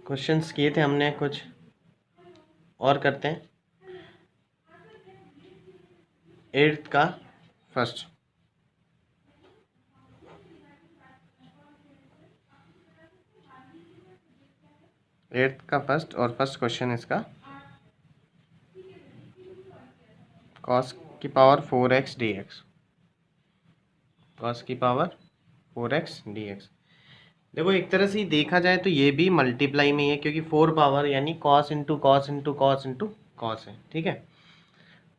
Questions किए थे हमने, कुछ और करते हैं। 8th का फर्स्ट, और फर्स्ट क्वेश्चन इसका cos की पावर 4x dx, cos की पावर 4x dx। देखो एक तरह से देखा जाए तो ये भी मल्टीप्लाई में है, क्योंकि 4 पावर यानी cos into cos into cos into cos है, ठीक है।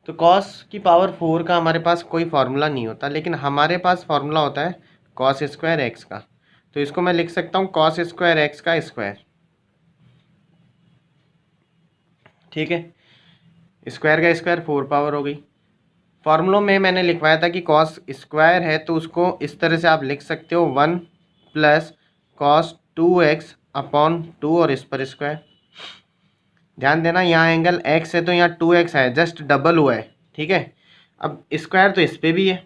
तो cos की पावर 4 का हमारे पास कोई फार्मूला नहीं होता, लेकिन हमारे पास फार्मूला होता है cos स्क्वायर एक्स का। तो इसको मैं लिख सकता हूँ cos स्क्वायर एक्स का स्क्वायर, ठीक है। स्क्वायर का स्क्वायर 4 पावर हो गई। फार्मूलों में मैंने लिखवाया था कि cos स्क्वायर है, तो उसको इस तरह से आप लिख सकते हो 1 प्लस cos 2x अपॉन 2 और इस पर स्क्वायर। ध्यान देना यहाँ एंगल x है तो यहाँ 2x है, जस्ट डबल हुआ है, ठीक है। अब स्क्वायर तो इस पर भी है,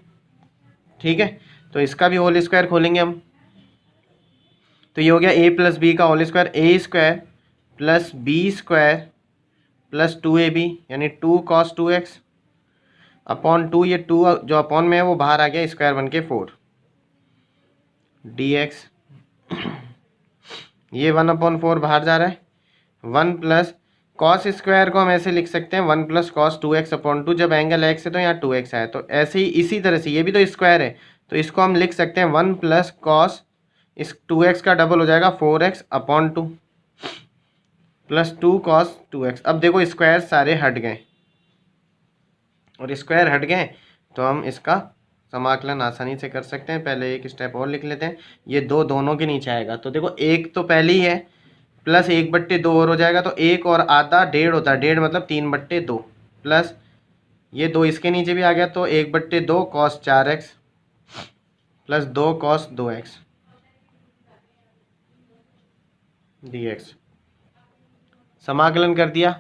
ठीक है, तो इसका भी होल स्क्वायर खोलेंगे हम। तो ये हो गया a प्लस बी का whole square, A square plus B square plus 2ab यानी 2 cos 2x अपॉन 2, ये 2 जो अपॉन में है वो बाहर आ गया, स्क्वायर बन के 4 dx। ये 1/4 बाहर जा रहा है। 1 प्लस कॉस स्क्वायर को हम ऐसे लिख सकते हैं 1 प्लस कॉस 2x अपॉन 2, जब एंगल x है तो यहाँ 2x है, तो ऐसे ही इसी तरह से ये भी तो स्क्वायर है, तो इसको हम लिख सकते हैं 1 प्लस कॉस, इस 2x का डबल हो जाएगा 4x upon 2 plus 2 cos 2x। अब देखो स्क्वायर सारे हट गए, और स्क्वायर हट गए तो हम इसका समाकलन आसानी से कर सकते हैं। पहले एक स्टेप और लिख लेते हैं, ये दो दोनों के नीचे आएगा, तो देखो एक तो पहले ही है, प्लस 1/2 और हो जाएगा, तो 1 और आधा 1.5 होता है, 1.5 मतलब 3/2 प्लस ये 2 इसके नीचे भी आ गया, तो 1/2 cos 4x plus 2 cos 2x dx। समाकलन कर दिया,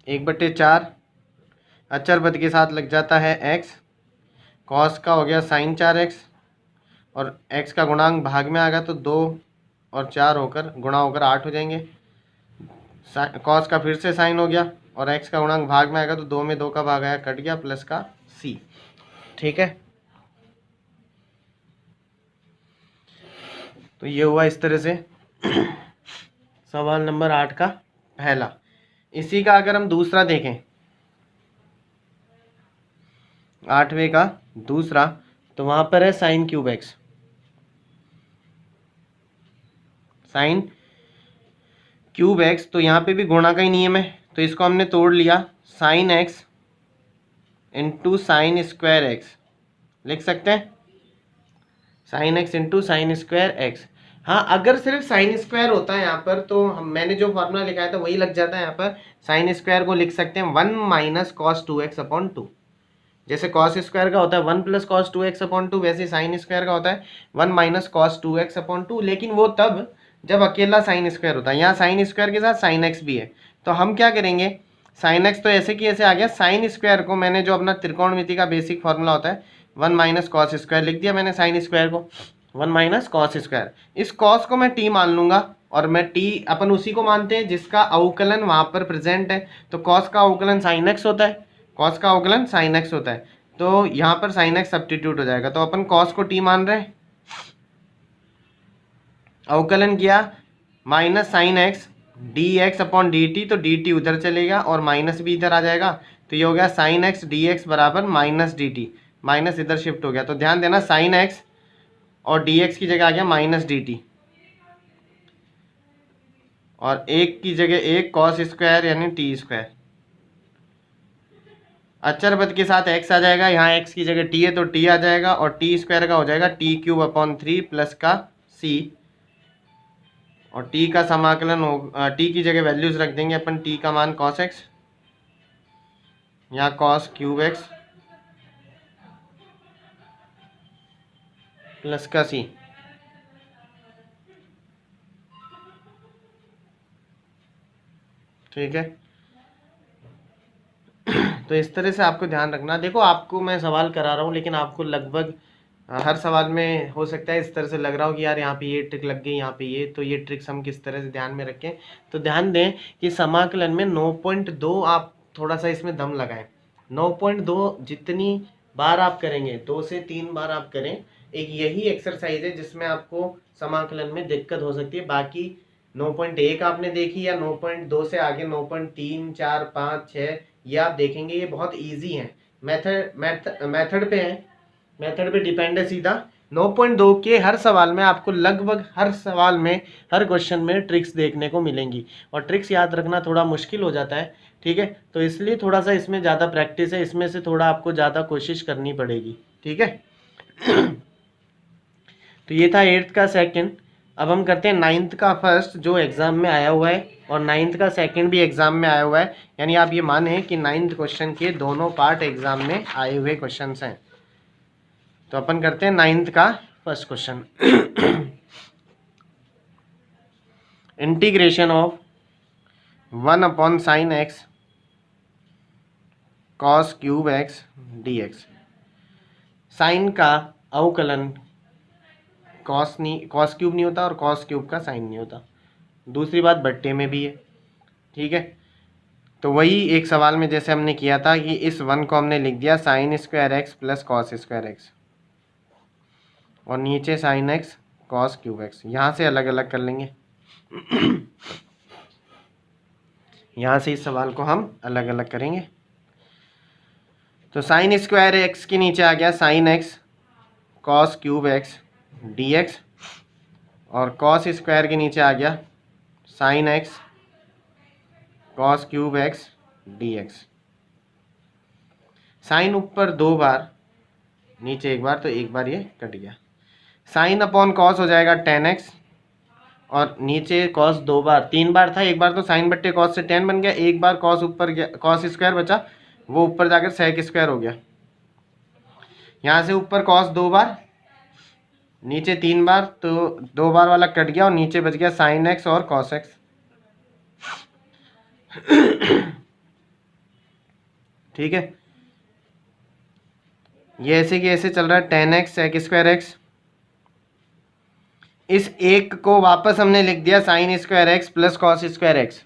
1/4 अचर पद के साथ लग जाता है x, cos का हो गया sin 4x, और x का गुणांक भाग में आ गया तो 2 और 4 होकर गुणा होकर 8 हो जाएंगे। cos का फिर से साइन हो गया, और x का गुणांक भाग में आएगा तो 2 में 2 का भाग आया, कट गया, प्लस का c, ठीक है। तो ये हुआ इस तरह से सवाल नंबर 8 का पहला। इसी का अगर हम दूसरा देखें, 8वें का दूसरा, तो वहां पर है sine cube x, sine cube x, तो यहाँ पे भी गुणा का ही नियम है, तो इसको हमने तोड़ लिया, sine x into sine square x लिख सकते हैं, sine x into sine square x. हाँ, अगर सिर्फ साइन स्क्वायर होता है यहाँ पर, तो मैंने जो फॉर्मूला लिखाया था वही लग जाता है यहाँ पर। साइन स्क्वायर को लिख सकते हैं 1 माइनस कॉस 2x अपॉन 2, जैसे कॉस स्क्वायर का होता है 1 प्लस कॉस 2x अपॉन 2, वैसे साइन स्क्वायर का होता है 1 माइनस कॉस 2x अपॉन 2, लेकिन वो तब जब अकेला साइन स्क्वायर होता है। यहाँ साइन स्क्वायर के साथ साइन एक्स भी है, तो हम क्या करेंगे, साइन एक्स तो ऐसे की ऐसे आ गया, साइन स्क्वायर को मैंने जो अपना त्रिकोणमिति का बेसिक फॉर्मूला होता है 1 माइनस कॉस स्क्वायर लिख दिया मैंने, साइन स्क्वायर को 1 माइनस कॉस स्क्वायर। इस कॉस को मैं टी मान लूंगा, और मैं टी अपन उसी को मानते हैं जिसका अवकलन वहां पर प्रेजेंट है, तो कॉस का अवकलन साइन एक्स होता है, कॉस का अवकलन साइन एक्स होता है, तो यहाँ पर साइन एक्स सब्स्टिट्यूट हो जाएगा, तो अपन कॉस को टी मान रहे हैं, अवकलन किया minus sine x D x upon D T, तो डी टी उधर चलेगा और माइनस भी इधर आ जाएगा, तो ये हो गया साइन एक्स डी एक्स बराबर माइनस डी टी, माइनस इधर शिफ्ट हो गया, तो ध्यान देना साइन एक्स और डी एक्स की जगह आ गया माइनस डी टी, और एक की जगह एक कॉस स्क्वायर यानी टी स्क्वायर, अचर पद के साथ x आ जाएगा, यहाँ x की जगह t है तो t आ जाएगा, और टी स्क्वायर का हो जाएगा टी क्यूब अपॉन 3 प्लस का c, और t का समाकलन हो, t की जगह वैल्यूज रख देंगे अपन, t का मान cos x, यहाँ cos क्यूब x प्लस का c, ठीक है। तो इस तरह से आपको ध्यान रखना। देखो आपको मैं सवाल करा रहा हूँ, लेकिन आपको लगभग हर सवाल में हो सकता है इस तरह से लग रहा हो कि यार यहाँ पे ये ट्रिक लग गई, यहाँ पे ये, तो ये ट्रिक्स हम किस तरह से ध्यान में रखें। तो ध्यान दें कि समाकलन में 9.2 आप थोड़ा सा इसमें दम लगाएं। 9.2 जितनी बार आप करेंगे, 2 से 3 बार आप करें। एक यही एक्सरसाइज है जिसमें आपको समाकलन में दिक्कत हो सकती है। बाकी 9.1 आपने देखी या 9.2 से आगे 9.3, 4, 5, 6 ये आप देखेंगे, ये बहुत ईजी है। मेथड पे है, मेथड पे डिपेंड है सीधा। 9.2 के हर सवाल में आपको लगभग हर सवाल में, हर क्वेश्चन में ट्रिक्स देखने को मिलेंगी, और ट्रिक्स याद रखना थोड़ा मुश्किल हो जाता है, ठीक है। तो इसलिए थोड़ा सा इसमें ज़्यादा प्रैक्टिस है, इसमें से थोड़ा आपको ज़्यादा कोशिश करनी पड़ेगी, ठीक है। तो ये था 8th का सेकंड। अब हम करते हैं 9th का फर्स्ट, जो एग्ज़ाम में आया हुआ है, और 9th का सेकंड भी एग्ज़ाम में आया हुआ है। यानी आप ये माने कि 9th क्वेश्चन के दोनों पार्ट एग्ज़ाम में आए हुए क्वेश्चन हैं। तो अपन करते हैं 9th का first question. Integration of 1/sin x cos cube x dx। Sine का अवकलन कॉस क्यूब नहीं होता, और कॉस क्यूब का साइन नहीं होता। दूसरी बात बट्टे में भी है, ठीक है। तो वही एक सवाल में जैसे हमने किया था कि इस 1 को हमने लिख दिया sin square x plus cos square x, और नीचे sin x cos cube x. यहाँ से अलग अलग कर लेंगे। यहाँ से इस सवाल को हम अलग अलग करेंगे। तो sin स्क्वायर एक्स के नीचे आ गया sin x cos cube x dx, और cos स्क्वायर के नीचे आ गया sin x cos cube x dx। Sine ऊपर 2 बार, नीचे 1 बार, तो 1 बार ये कट गया। साइन अपॉन कॉस हो जाएगा tan x, और नीचे कॉस 2 बार, 3 बार था, 1 बार तो साइन बट्टे कॉस से tan बन गया, 1 बार कॉस ऊपर गया, कॉस स्क्वायर बचा, वो ऊपर जाकर sec स्क्वायर हो गया। यहाँ से ऊपर कॉस 2 बार, नीचे 3 बार, तो 2 बार वाला कट गया, और नीचे बच गया sin x और cos x। ठीक है, ये ऐसे कि ऐसे चल रहा है tan x sec square x। इस एक को वापस हमने लिख दिया sin square x plus cos square x,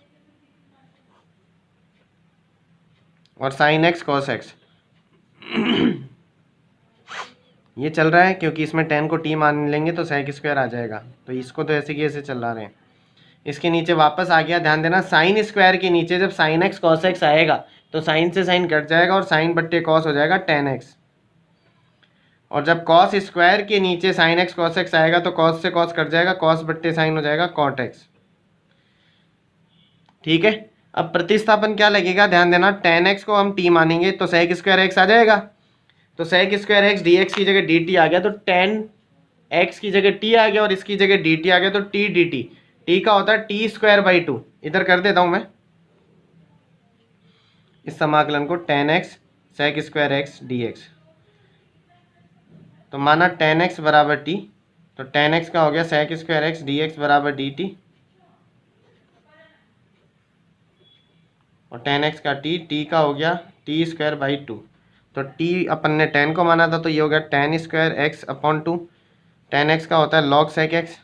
और sin x cos x। ये चल रहा है क्योंकि इसमें tan को t मान लेंगे तो sec स्क्वायर आ जाएगा, तो इसको तो ऐसे कि ऐसे चला रहे हैं। इसके नीचे वापस आ गया, ध्यान देना sin स्क्वायर के नीचे जब sin x cos x आएगा तो sin से sin कट जाएगा, और sin बट्टे cos हो जाएगा tan x। और जब cos स्क्वायर के नीचे sin x cos x आएगा तो cos से cos कट जाएगा, cos बट्टे sin हो जाएगा cot x, ठीक है। अब प्रतिस्थापन क्या लगेगा, ध्यान देना, tan x को हम t मानेंगे तो sec स्क्वायर x आ जाएगा, तो sec स्क्वायर x dx की जगह dt आ गया, तो tan x की जगह t आ गया और इसकी जगह dt आ गया, तो t dt, t का होता है t स्क्वायर बाई 2। इधर कर देता हूं मैं इस समाकलन को, tan x sec square x dx। तो माना tan x बराबर t, तो tan x का हो गया sec स्क्वायर x dx बराबर dt, और tan x का t का हो गया t स्क्वायर बाई 2। तो t अपन ने tan को माना था, तो ये हो गया tan square x upon 2। tan x का होता है log sec x,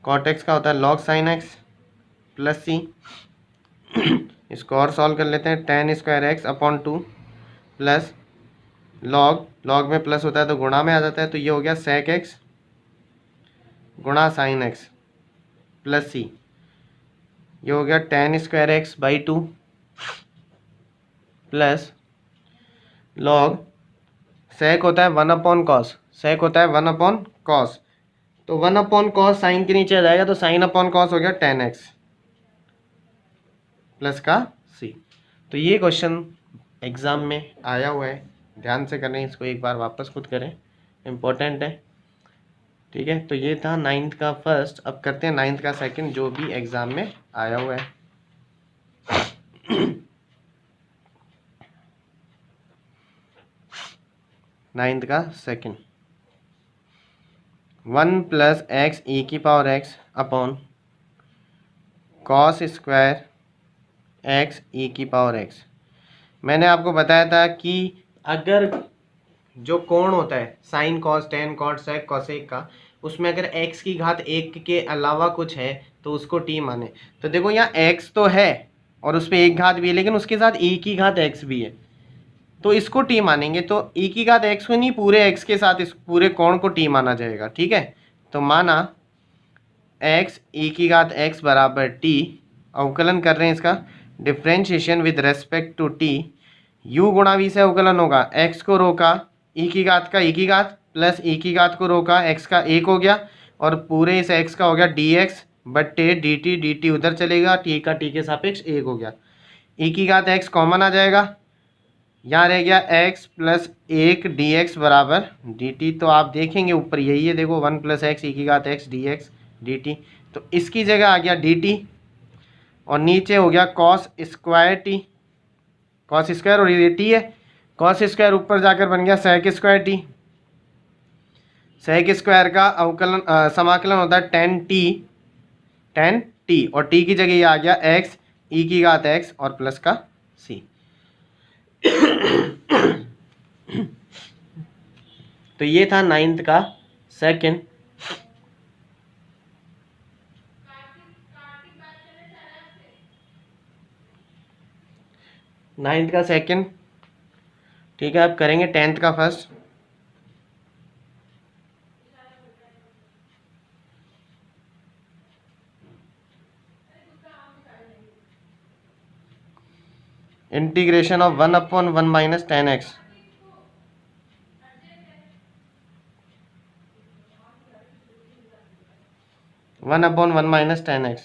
cot x का होता है log sin x plus c। इसको और सॉल्व कर लेते हैं, tan square x upon 2 plus log में प्लस होता है तो गुणा में आ जाता है, तो ये हो गया sec x गुणा sin x प्लस c। ये हो गया tan square x by 2 plus log sec होता है 1 अपॉन कॉस, sec होता है 1 अपॉन कॉस, तो 1 अपॉन कॉस साइन के नीचे आ जाएगा, तो साइन अपॉन कॉस हो गया tan x प्लस का c। तो ये क्वेश्चन एग्ज़ाम में आया हुआ है, ध्यान से करें, इसको एक बार वापस खुद करें, इम्पोर्टेंट है, ठीक है। तो ये था 9th का फर्स्ट। अब करते हैं 9th का सेकंड, जो भी एग्ज़ाम में आया हुआ है। 9th का सेकंड, 1 प्लस एक्स ई की power X upon cos square X E की पावर एक्स। मैंने आपको बताया था कि अगर जो कोण होता है sine cos tan cot sec cosec का, उसमें अगर x की घात 1 के अलावा कुछ है तो उसको t माने। तो देखो यहाँ x तो है और उस पर एक घात भी है, लेकिन उसके साथ e की घात x भी है, तो इसको t मानेंगे। तो e की घात x को नहीं, पूरे x के साथ इस पूरे कोण को t माना जाएगा। ठीक है, तो माना x e की घात x बराबर t, अवकलन कर रहे हैं इसका differentiation with respect to t, u गुणा v से अवकलन होगा, x को रोका e की घात का e की घात प्लस e की घात को रोका x का 1 हो गया, और पूरे इस x का हो गया dx बट्टे dt, dt उधर चलेगा, t का t के सापेक्ष 1 हो गया, e की घात x कॉमन आ जाएगा, यहाँ रह गया x प्लस 1 dx बराबर dt। तो आप देखेंगे ऊपर यही है, देखो 1 प्लस एक्स ई की घात x dx dt, तो इसकी जगह आ गया dt, और नीचे हो गया cos square t, cos square और ये t है, कॉस स्क्वायर ऊपर जाकर बन गया sec square t, sec square का अवकलन समाकलन होता है टेन टी, और t की जगह ये आ गया x e की घात x और प्लस का c। तो ये था 9th का सेकंड। ठीक है, अब करेंगे 10th का first. Integration of 1/1 minus 10x, one upon one minus 10x।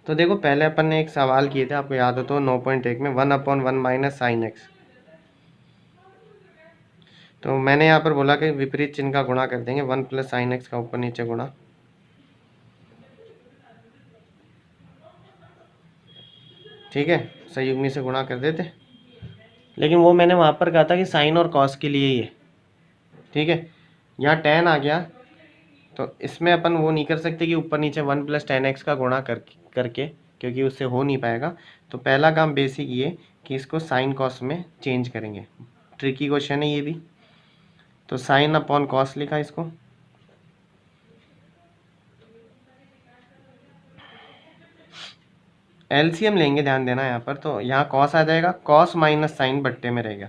तो देखो पहले अपन ने एक सवाल किए थे, आपको याद हो तो 9.1 में 1/1 माइनस साइन एक्स, तो मैंने यहाँ पर बोला कि विपरीत चिन्ह का गुणा कर देंगे, 1 प्लस साइन एक्स का ऊपर नीचे गुणा। ठीक है, संयुग्मी से गुणा कर देते, लेकिन वो मैंने वहाँ पर कहा था कि साइन और कॉस के लिए ही है। ठीक है, यहाँ 10 आ गया, तो इसमें अपन वो नहीं कर सकते कि ऊपर नीचे 1 प्लस 10x का गुणा करके, क्योंकि उससे हो नहीं पाएगा। तो पहला काम बेसिक ये कि इसको साइन कॉस में चेंज करेंगे, ट्रिकी क्वेश्चन है ये भी। तो साइन अपॉन कॉस लिखा इसको, एलसीएम लेंगे, ध्यान देना यहाँ पर। तो यहाँ कॉस आ जाएगा, कॉस माइनस साइन बट्टे में रहेगा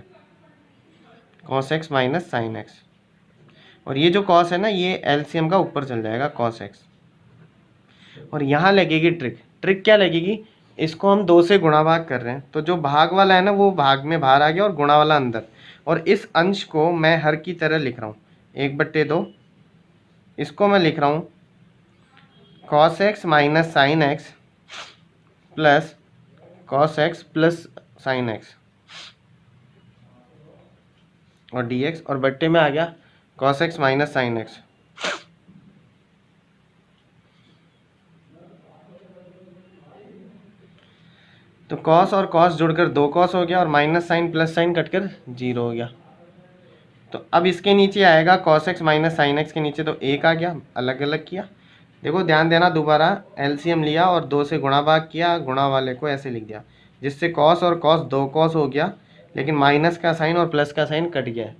cos x minus sine x, और ये जो कॉस है ना ये एलसीएम का ऊपर चल जाएगा कॉस एक्स। और यहाँ लगेगी ट्रिक क्या लगेगी, इसको हम 2 से गुणा भाग कर रहे हैं, तो जो भाग वाला है ना वो भाग में बाहर आ गया और गुणा वाला अंदर, और इस अंश को मैं हर की तरह लिख रहा हूँ 1/2, इसको मैं लिख रहा हूँ cos x minus sine x plus cos X plus sine x और dx, और बट्टे में आ गया cos x minus sine x. तो कॉस और कॉस जुड़कर 2 कॉस हो गया, और माइनस साइन प्लस साइन कटकर 0 हो गया। तो अब इसके नीचे आएगा cos x minus sine x, के नीचे तो 1 आ गया, अलग अलग किया। देखो ध्यान देना, दोबारा एलसीएम लिया और 2 से गुणा भाग किया, गुणा वाले को ऐसे लिख दिया, जिससे कॉस और कॉस 2 कॉस हो गया, लेकिन माइनस का साइन और प्लस का साइन कट गया।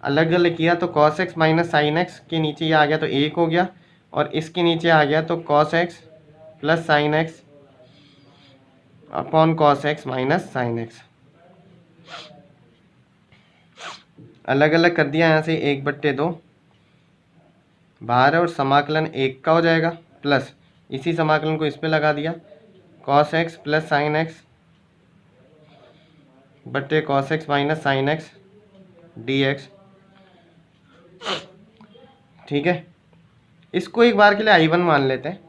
अलग अलग किया तो cos x minus sine x के नीचे ये आ गया तो 1 हो गया, और इसके नीचे आ गया तो cos X plus sine x upon cos x minus sine x. अलग अलग कर दिया यहाँ से, 1/2 बाहर है, और समाकलन 1 का हो जाएगा, प्लस इसी समाकलन को इस पे लगा दिया, cos X plus sine X बट्टे cos x minus sine X dx। ठीक है, इसको एक बार के लिए I1 मान लेते हैं,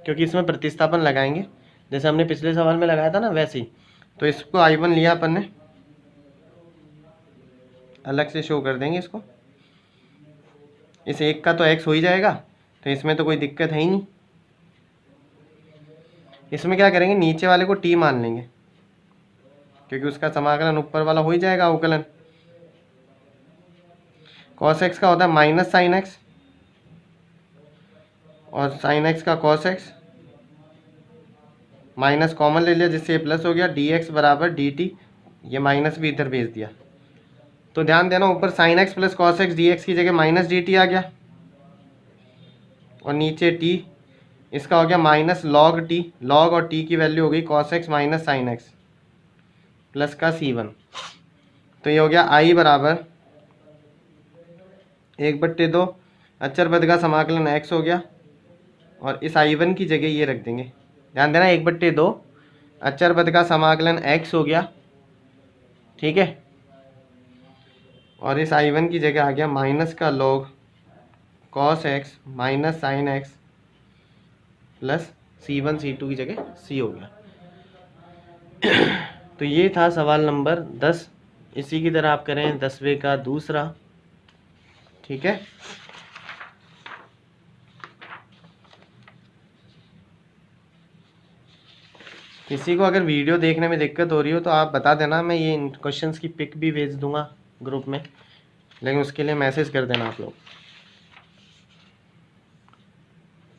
क्योंकि इसमें प्रतिस्थापन लगाएंगे जैसे हमने पिछले सवाल में लगाया था ना वैसे ही। तो इसको I1 लिया अपन ने, अलग से शो कर देंगे इसको, इस 1 का तो x हो ही जाएगा, तो इसमें तो कोई दिक्कत है ही नहीं। इसमें क्या करेंगे, नीचे वाले को t मान लेंगे, क्योंकि उसका समाकलन ऊपर वाला हो ही जाएगा अवकलन। कॉस एक्स का होता है माइनस साइन एक्स, और साइन एक्स का कॉस एक्स, माइनस कॉमन ले लिया जिससे ये प्लस हो गया, dx बराबर dt, ये माइनस भी इधर भेज दिया। तो ध्यान देना, ऊपर sine x plus cos x D x की जगह माइनस डी टी आ गया, और नीचे टी, इसका हो गया माइनस लॉग टी, लॉग और टी की वैल्यू हो गई cos x minus sine x plus का C1। तो ये हो गया आई बराबर 1/2 अचर पद का समाकलन x हो गया, और इस I1 की जगह ये रख देंगे। ध्यान देना 1/2 अचर पद का समाकलन x हो गया, ठीक है, और इस I1 की जगह आ गया माइनस का log cos x minus sine x plus C1 C2 की जगह C हो गया। तो ये था सवाल नंबर 10। इसी की तरह आप करें 10वें का दूसरा, ठीक है। किसी को अगर वीडियो देखने में दिक्कत हो रही हो तो आप बता देना, मैं ये क्वेश्चंस की पिक भी भेज दूंगा ग्रुप में, लेकिन उसके लिए मैसेज कर देना आप लोग।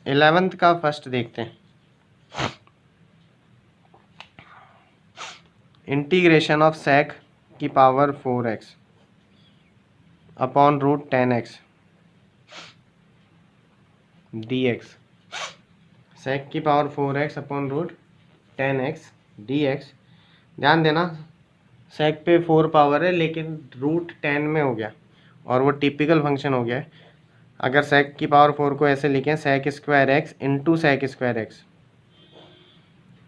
11th का फर्स्ट देखते हैं। इंटीग्रेशन ऑफ सेक की power 4x upon root 10x dx, sec की power 4x upon root 10x dx। ध्यान देना सेक पे 4 पावर है, लेकिन रूट 10 में हो गया और वो टिपिकल फंक्शन हो गया है। अगर सेक की पावर 4 को ऐसे लिखें, sec square x into sec square x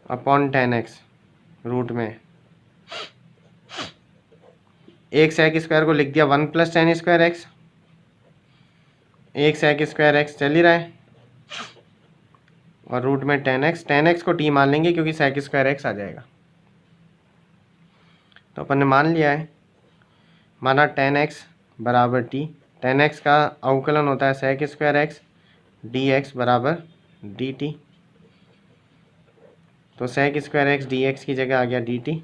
upon 10x root में, एक सेक स्क्वायर को लिख दिया 1 + 10 स्क्वायर एक्स, एक सेक स्क्वायर एक्स चल ही रहा है, और रूट में 10x को टी मान लेंगे क्योंकि सेक स्क्वायर एक्स आ जाएगा। तो अपन ने मान लिया है, माना 10x बराबर टी, 10x का अवकलन होता है सेक स्क्वायर एक्स dx बराबर dt। तो सेक स्क्वायर एक्स dx की जगह आ गया dt,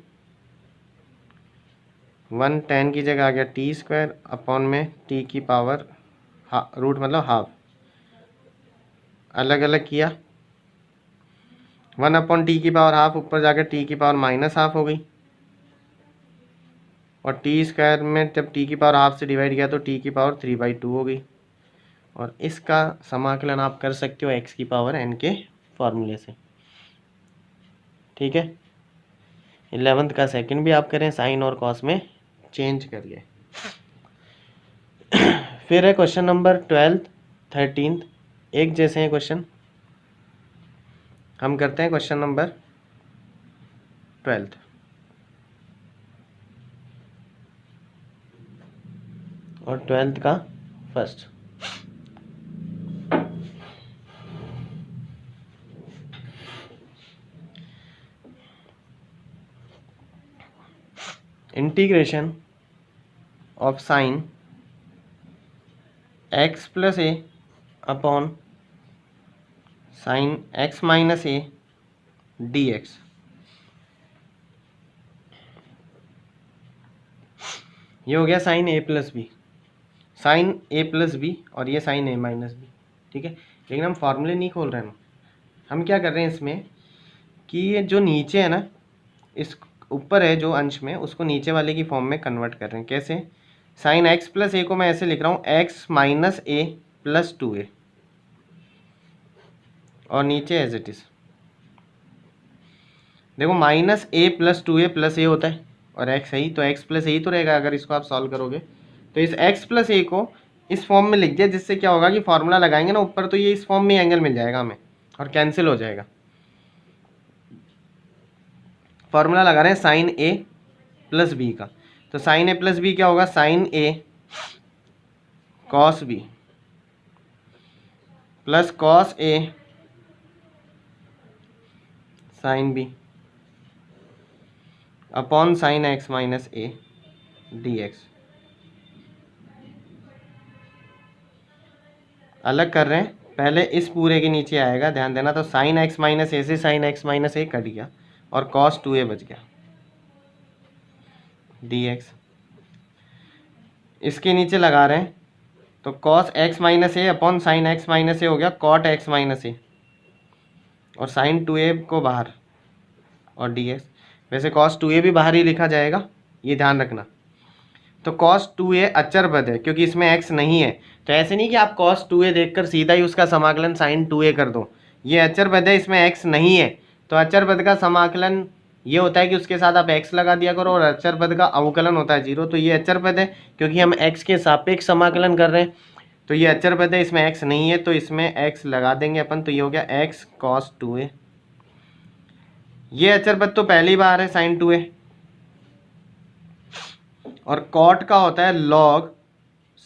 1 10 की जगह आ गया टी स्क्वायर अपॉन में टी की पावर रूट मतलब हाफ, अलग अलग किया, 1 अपॉन टी की पावर हाफ, ऊपर जाकर टी की पावर माइनस हाफ हो गई, और टी स्क्वायर में जब टी की पावर हाफ से डिवाइड किया तो टी की पावर 3/2 हो गई। और इसका समाकलन आप कर सकते हो x की पावर n के फॉर्मूले से, ठीक है। 11th का सेकंड भी आप करें, साइन और कॉस में चेंज करिए। फिर है क्वेश्चन नंबर 12th 13th, एक जैसे हैं क्वेश्चन। हम करते हैं क्वेश्चन नंबर 12th। और 12th का first, integration of sine x plus A upon sine x minus a dx। ये हो गया sine a plus B, sine a plus b, और ये साइन a माइनस बी, ठीक है। लेकिन हम फॉर्मूले नहीं खोल रहे हैं, हम क्या कर रहे हैं इसमें कि ये जो नीचे है ना, इस ऊपर है जो अंश में, उसको नीचे वाले की फॉर्म में कन्वर्ट कर रहे हैं। कैसे? साइन x प्लस ए को मैं ऐसे लिख रहा हूँ x minus A plus 2a, और नीचे एज इट इज देखो minus A plus 2a plus ए होता है, और x है ही तो x प्लस ए ही तो रहेगा अगर इसको आप सॉल्व करोगे। तो इस x प्लस ए को इस फॉर्म में लिख दिया, जिससे क्या होगा कि फॉर्मूला लगाएंगे ना ऊपर, तो ये इस फॉर्म में एंगल मिल जाएगा हमें और कैंसिल हो जाएगा। फॉर्मूला लगा रहे हैं साइन ए प्लस बी का, तो साइन ए प्लस बी क्या होगा, sine a cos b plus cos a sine b upon sine x minus a d x. अलग कर रहे हैं, पहले इस पूरे के नीचे आएगा, ध्यान देना। तो साइन एक्स माइनस ए से साइन एक्स माइनस ए कट गया और कॉस 2a बच गया dx। इसके नीचे लगा रहे हैं, तो कॉस एक्स माइनस ए अपॉन साइन एक्स माइनस ए हो गया कॉट एक्स माइनस ए, और साइन 2a को बाहर और dx। वैसे कॉस 2a भी बाहर ही लिखा जाएगा, ये ध्यान रखना। तो cos 2a अचर पद है क्योंकि इसमें x नहीं है, तो ऐसे नहीं कि आप cos 2a देखकर सीधा ही उसका समाकलन sin 2a कर दो। ये अचर पद है, इसमें x नहीं है, तो अचर पद का समाकलन ये होता है कि उसके साथ आप x लगा दिया करो, और अचर पद का अवकलन होता है 0। तो ये अचर पद है क्योंकि हम x के सापेक्ष समाकलन कर रहे हैं, तो ये अचर पद है, इसमें x नहीं है, तो इसमें x लगा देंगे अपन। तो ये हो गया x cos 2a। ये अचर पद तो पहली बार है sin 2a, और कॉट का होता है log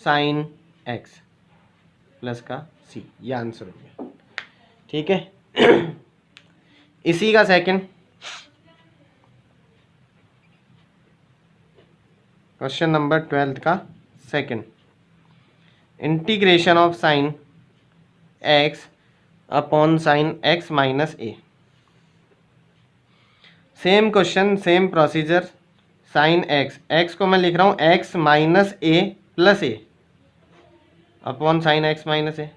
sin x प्लस का c। ये आंसर हो गया, ठीक है। इसी का सेकंड क्वेश्चन नंबर 12 का second, integration of sine x upon sine x minus a। Same question, same procedure. Sine x को मैं लिख रहा हूँ x minus a plus A upon sine x minus A.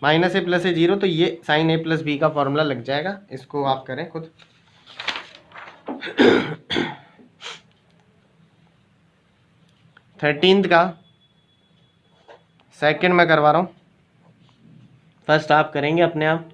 Minus A plus A 0, तो ये sine a plus B का formula लग जाएगा। इसको आप करें खुद। 13th का सेकंड मैं करवा रहा हूँ, फर्स्ट आप करेंगे अपने आप।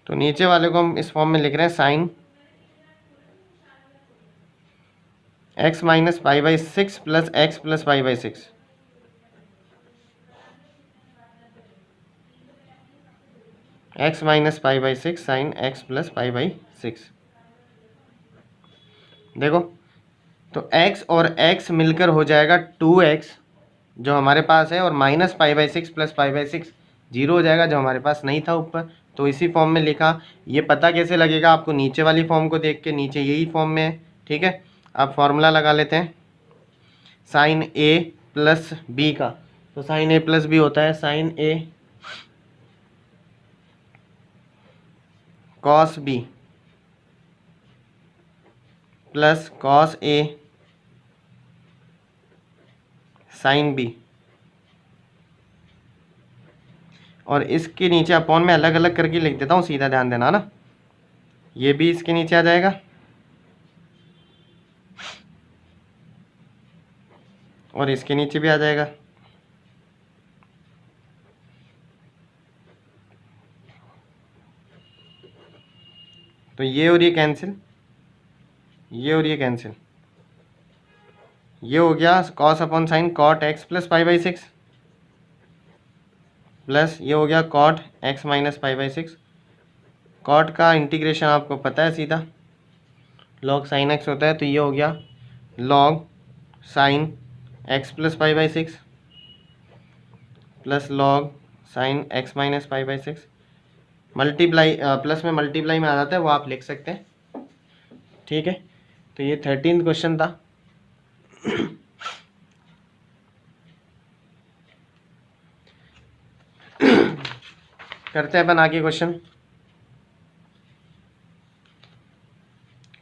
तो नीचे वाले को हम इस फॉर्म में लिख रहे हैं sine x minus pi by 6 plus x plus pi by 6। x minus pi by 6 sine x plus pi by 6। देखो, तो x और x मिलकर हो जाएगा 2x जो हमारे पास है, और minus pi by 6 plus pi by 6 0 हो जाएगा जो हमारे पास नहीं था ऊपर। तो इसी फॉर्म में लिखा। ये पता कैसे लगेगा आपको? नीचे वाली फॉर्म को देख के, नीचे यही फॉर्म में है, ठीक है। अब फॉर्मूला लगा लेते हैं साइन a प्लस बी का। तो साइन a प्लस बी होता है sine a cos b plus cos a sine b। और इसके नीचे अपॉन में अलग अलग करके लिख देता हूँ, सीधा ध्यान देना ना। ये भी इसके नीचे आ जाएगा, और इसके नीचे भी आ जाएगा। तो ये और ये कैंसिल, ये और ये कैंसिल। ये हो गया cos upon sine cot x plus pi by 6, plus ये हो गया cot x minus pi by 6। Cot का इंटीग्रेशन आपको पता है, सीधा लॉग साइन एक्स होता है। तो ये हो गया log sine x plus pi by 6 plus log sign x minus pi by 6। Multiply plus में मल्टीप्लाई में आ जाता है, वो आप लिख सकते हैं, ठीक है। तो ये 13th क्वेश्चन था। करते हैं अपन आगे question.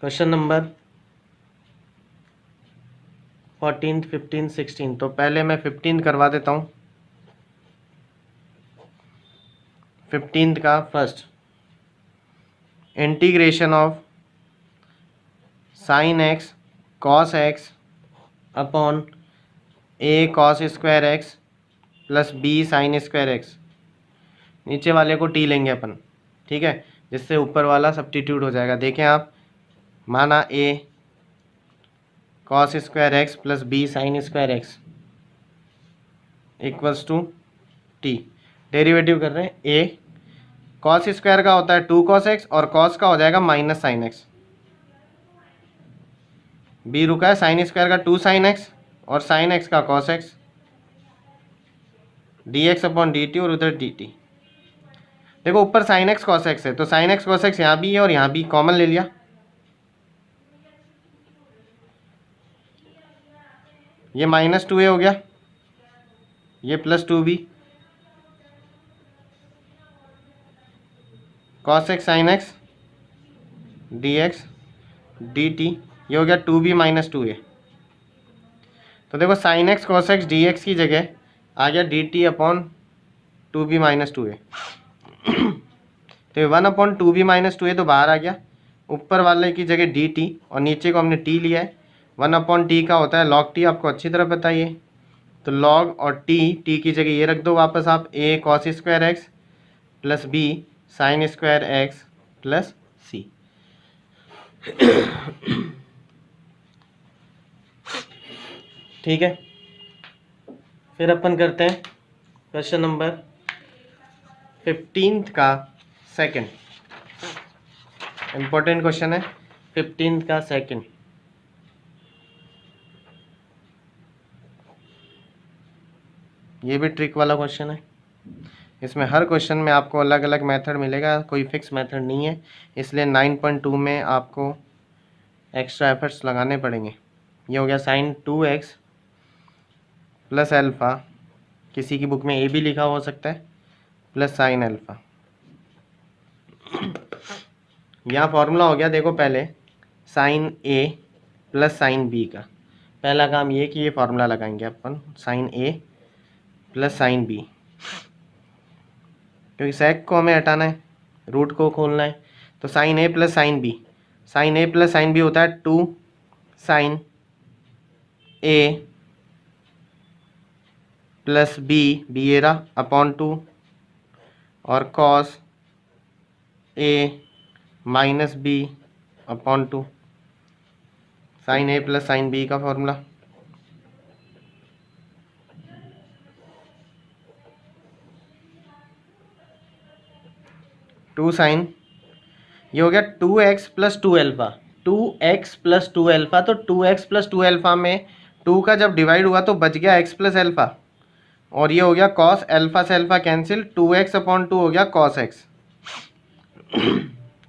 Question number 14th 15th 16th। तो पहले मैं 15th करवा देता हूँ। 15th का first, integration of sine x cos x upon a cos square x plus B sine square x. नीचे वाले को टी लेंगे अपन, ठीक है, जिससे ऊपर वाला सब्स्टिट्यूट हो जाएगा। देखें आप, माना A cos square x plus B sine square X equals to T. Derivative कर रहे हैं। ए कॉस स्क्वायर का होता है 2 cos x, और कॉस का हो जाएगा माइनस साइन एक्स। बी रुका है साइन स्क्वायर का 2 sin x, और साइन एक्स का cos x, D x upon D T, और उधर डी टी। देखो ऊपर साइन एक्स कॉस एक्स है, तो साइन एक्स कॉस एक्स यहाँ भी है और यहाँ भी कॉमन ले लिया। ये -2a हो गया, ये +2b, cos x sine x D x D T, ये हो गया 2b माइनस 2a। तो देखो sign x cos x D x की जगह आ गया D T upon 2b minus 2a। तो 1/2b-2a तो बाहर आ गया, ऊपर वाले की जगह डी टी और नीचे को हमने टी लिया है। 1/t का होता है log t, आपको अच्छी तरह बताइए। तो log और टी की जगह ये रख दो वापस आप, a cos square x plus b sign square x plus c। ठीक है, फिर अपन करते हैं क्वेश्चन नंबर 15 का सेकंड। इम्पोर्टेंट क्वेश्चन है 15 का सेकंड। ये भी ट्रिक वाला क्वेश्चन है। इसमें हर क्वेश्चन में आपको अलग अलग मेथड मिलेगा, कोई फिक्स मेथड नहीं है, इसलिए 9.2 में आपको एक्स्ट्रा एफर्ट्स लगाने पड़ेंगे। ये हो गया साइन 2x प्लस अल्फ़ा, किसी की बुक में ए भी लिखा हो सकता है, प्लस साइन अल्फ़ा। यहाँ फॉर्मूला हो गया, देखो पहले sign a plus sine B का पहला काम ये कि ये फार्मूला लगाएंगे अपन, sign a plus sine B, क्योंकि सेक को हमें हटाना है, रूट को खोलना है। तो sign a plus sine B, sign a plus sine B होता है 2 sign a plus B, B ए रहा अपॉन 2, और cos A minus B upon 2, sign a plus sine B का फॉर्मूला। टू साइन, ये हो गया 2x plus 2 alpha, 2x plus 2 alpha. तो 2x plus 2 alpha में 2 का जब डिवाइड हुआ तो बच गया x प्लस अल्फ़ा, और ये हो गया कॉस अल्फ़ा से अल्फ़ा कैंसिल, 2x अपॉन 2 हो गया कॉस x।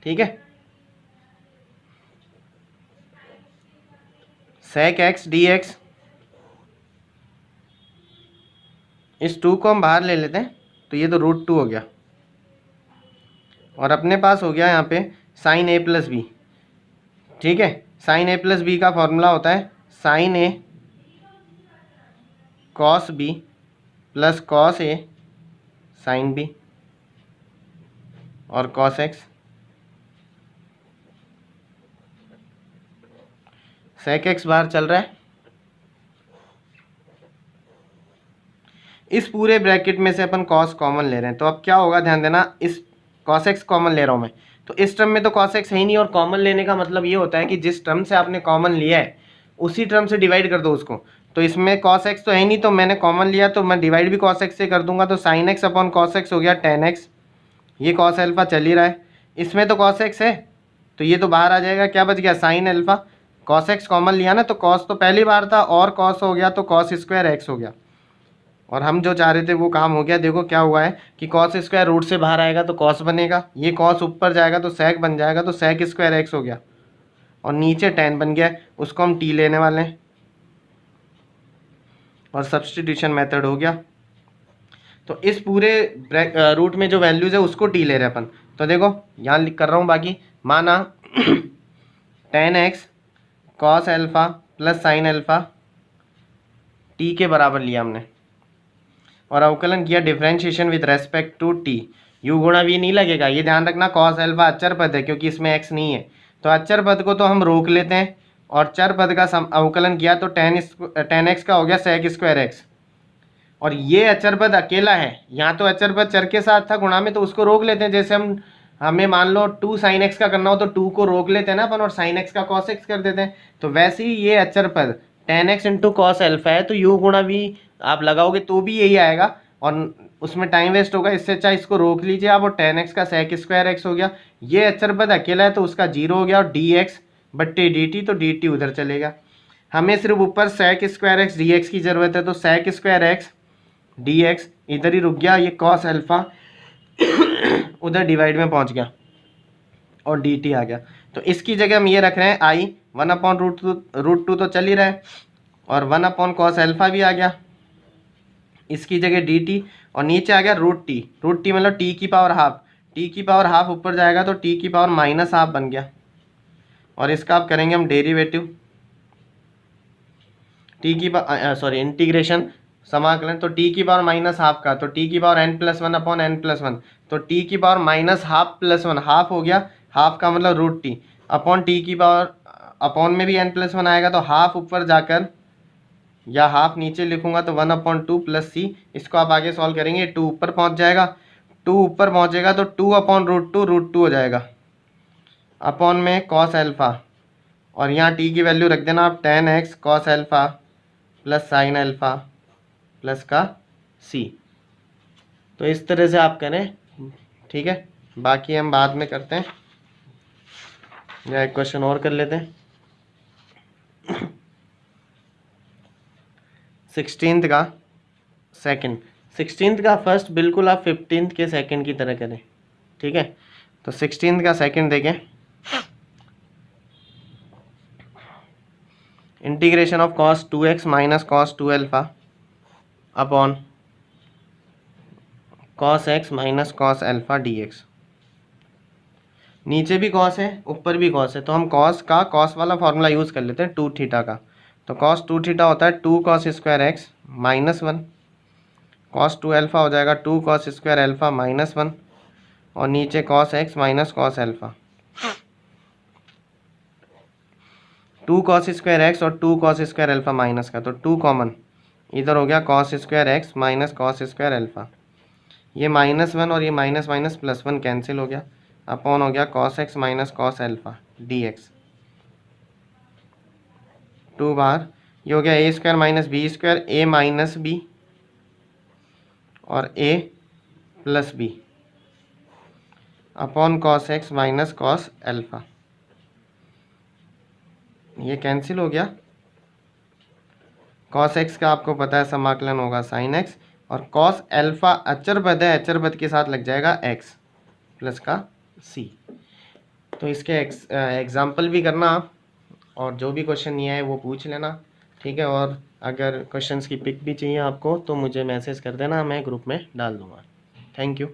ठीक है, सेक x dx, इस 2 को हम बाहर ले लेते हैं तो ये तो √2 हो गया, और अपने पास हो गया यहाँ पे साइन ए प्लस बी। ठीक है, साइन ए प्लस बी का फॉर्मूला होता है sine a cos b plus cos a sine b और कॉस एक्स। सेक एक्स बाहर चल रहा है, इस पूरे ब्रैकेट में से अपन कॉस कॉमन ले रहे हैं। तो अब क्या होगा, ध्यान देना, इस कॉस एक्स कॉमन ले रहा हूँ मैं, तो इस टर्म में तो कॉस एक्स है ही नहीं, और कॉमन लेने का मतलब ये होता है कि जिस टर्म से आपने कॉमन लिया है उसी टर्म से डिवाइड कर दो उसको। तो इसमें कॉस एक्स तो है ही नहीं, तो मैंने कॉमन लिया तो मैं डिवाइड भी कॉस एक्स से कर दूंगा। तो sine x upon cos x हो गया tan x, ये कॉस अल्फ़ा चल ही रहा है, इसमें तो कॉस एक्स है तो ये तो बाहर आ जाएगा, क्या बच गया sine alpha. Cos x common लिया ना, तो कॉस तो पहली बार था और कॉस हो गया तो कॉस स्क्वायर एक्स हो गया, और हम जो चाह रहे थे वो काम हो गया। देखो क्या हुआ है कि कॉस स्क्वायर रूट से बाहर आएगा तो कॉस बनेगा, ये कॉस ऊपर जाएगा तो सेक बन जाएगा, तो सेक स्क्वायर एक्स हो गया, और नीचे tan बन गया, उसको हम t लेने वाले हैं, और सब्सटीट्यूशन मेथड हो गया। तो इस पूरे रूट में जो वैल्यूज़ है उसको t ले रहे हैं अपन। तो देखो यहाँ लिख कर रहा हूँ, बाकी माना tan x cos alpha plus sine alpha t के बराबर लिया हमने, और अवकलन किया differentiation with respect to t. U गुणा वी नहीं लगेगा, ये ध्यान रखना, कॉस अल्फ़ा अचर पद है क्योंकि इसमें x नहीं है, तो अचर पद को तो हम रोक लेते हैं, और चर पद का अवकलन किया तो tan x का हो गया सेक स्क्वायर एक्स, और ये अचर पद अकेला है, यहाँ तो अचर पद चर के साथ था गुणा में, तो उसको रोक लेते हैं। जैसे हमें मान लो 2 साइन एक्स का करना हो तो 2 को रोक लेते हैं ना अपन, और साइन एक्स का कॉस एक्स कर देते हैं। तो वैसे ही ये अचर पद tan x into cos alpha है, तो यू गुणा वी आप लगाओगे तो भी यही आएगा, और उसमें टाइम वेस्ट होगा, इससे अच्छा इसको रोक लीजिए आप, और tan x का सेक स्क्वायर एक्स हो गया। ये अचर पद अकेला है तो उसका 0 हो गया, और dx बट्टे dt, तो dt उधर चलेगा। हमें सिर्फ ऊपर सेक स्क्वायर एक्स dx की ज़रूरत है, तो सेक स्क्वायर एक्स dx इधर ही रुक गया, ये कॉस अल्फ़ा उधर डिवाइड में पहुंच गया और dt आ गया। तो इसकी जगह हम ये रख रहे हैं i 1/√2 तो चल ही रहा है, और 1/cos अल्फ़ा भी आ गया, इसकी जगह dt, और नीचे आ गया √t, √t मतलब t की पावर हाफ, टी की पावर हाफ ऊपर जाएगा तो टी की पावर माइनस हाफ बन गया, और इसका आप करेंगे हम डेरिवेटिव, टी की सॉरी इंटीग्रेशन, समाकलन, तो टी की पावर माइनस हाफ का, तो टी की power n plus one upon n plus one, तो टी की power minus half plus one, half हो गया, हाफ का मतलब रूट टी, अपॉन टी की पावर, अपॉन में भी एन प्लस वन आएगा तो हाफ ऊपर जाकर या हाफ नीचे लिखूंगा तो वन अपॉन टू प्लस सी, इसको आप आगे सॉल्व करेंगे, टू ऊपर पहुंच जाएगा, टू ऊपर पहुंचेगा तो टू अपॉन रूट टू हो जाएगा, अपॉन में कॉस एल्फा, और यहाँ टी की वैल्यू रख देना आप ten x cos alpha plus sine alpha plus का सी। तो इस तरह से आप करें, ठीक है, बाकी हम बाद में करते हैं, या एक क्वेश्चन और कर लेते हैं। 16th का सेकंड, 16th का फर्स्ट बिल्कुल आप 15th के सेकंड की तरह करें, ठीक है। तो 16th का सेकंड देखें, integration of cos 2x minus cos 2 alpha upon cos x minus cos alpha dx। नीचे भी कॉस है ऊपर भी कॉस है, तो हम कॉस का कॉस वाला फॉर्मूला यूज़ कर लेते हैं, 2 थीटा का। तो कॉस 2 थीटा होता है 2 cos square x minus one, cos 2 alpha हो जाएगा 2 cos square alpha minus one, और नीचे cos x minus cos alpha. 2 cos square x और 2 कॉस स्क्वायर एल्फा माइनस का, तो 2 कॉमन, इधर हो गया cos square x minus cos square alpha, ये माइनस वन और ये minus minus plus one cancel हो गया, अपॉन हो गया cos x minus cos alpha d x, 2 बार ये हो गया a square minus b square, a minus b और a plus b upon cos x minus cos alpha, ये कैंसिल हो गया। कॉस एक्स का आपको पता है समाकलन होगा साइन एक्स, और कॉस एल्फा अचर पद है, अचर पद के साथ लग जाएगा एक्स प्लस का सी। तो इसके एग्जाम्पल भी करना आप, और जो भी क्वेश्चन नहीं आए वो पूछ लेना, ठीक है। और अगर क्वेश्चंस की पिक भी चाहिए आपको तो मुझे मैसेज कर देना, मैं ग्रुप में डाल दूँगा। Thank you.